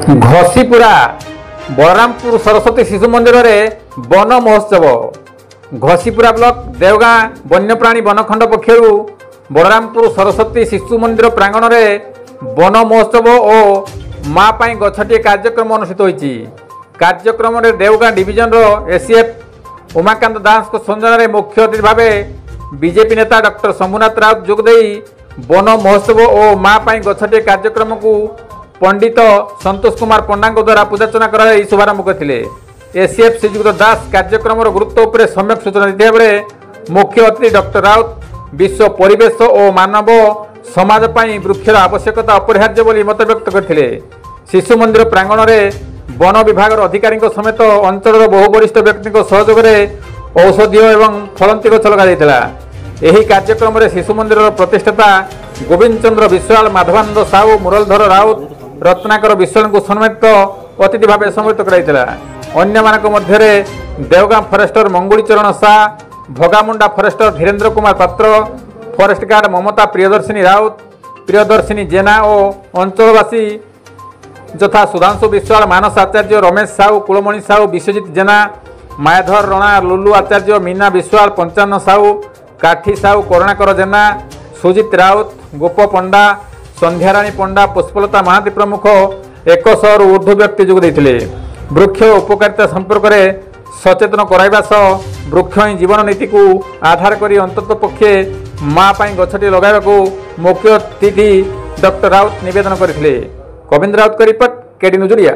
घसीपुरा बलरामपुर सरस्वती शिशु मंदिर में वन महोत्सव। घसीपुरा ब्लॉक देवगाँ वन्यप्राणी वनखंड पक्षर बलरामपुर सरस्वती शिशु मंदिर प्रांगण में वन महोत्सव और माँ पाई गछटिए कार्यक्रम अनुष्ठित होती। कार्यक्रम में देवगाँ डिविजन एसीएफ उमाकांत दास को संयोजन मुख्य अतिथि भाव बीजेपी नेता डॉक्टर शंभुनाथ राउत जोगदे वन महोत्सव और माँ पाई गछटिए कार्यक्रम को पंडित संतोष कुमार पंडा द्वारा पूजार्चना कर शुभारंभ करते। एसीएफ श्रीजुक्त दास कार्यक्रम गुरुत्व उपर सम्यक सूचना देते बेले मुख्य अतिथि डॉक्टर राउत विश्व परिवेश और मानव समाज पर वृक्षर आवश्यकता अपरिहार्य बोली मत व्यक्त करते। शिशु मंदिर प्रांगण में वन विभाग अधिकारी समेत अंचल बहु वरिष्ठ व्यक्ति सहयोग में औषधीय और फलंती गछ लगा। यही कार्यक्रम में शिशु मंदिर प्रतिष्ठाता गोविंद चंद्र विश्वाल, माधवानंद साहू, मुरलीधर राउत, रत्नाकर विश्वाल को सम्मानित अतिथि भाव सम्मिलित कराइला। अन्य मानक मध्य देवगाँ फरेस्टर मंगुली चरण शाह, भगामुंडा फरेस्टर धीरेन्द्र कुमार पात्र, फरेस्ट गार्ड ममता प्रियदर्शिनी राउत, प्रियदर्शिनी जेना और अंचलवासी यथा सुधांशु विश्वाल, मानस आचार्य, रमेश साहू, कुलमणि साहू, विश्वजित जेना, मायाधर रणा, लुलु आचार्य, मीना विश्वाल, पंचान्न साहू, काठी साहू, करुणाकर जेना, सुजित राउत, गोप पंडा, संध्याराणी पंडा, पुष्पलता महांती प्रमुख 100 ऊर्ध्व व्यक्ति जोग देते। वृक्ष उपकारिता संपर्क में सचेतन कराइबा सह वृक्ष ही जीवन नीति को आधार करी अंतत पक्षे माँ पाई गछटी लगाइबाकू मुख्य अतिथि डॉक्टर राउत निवेदन करथिले। गोविंद राउत का रिपोर्ट, केडी न्यूज ओडिया।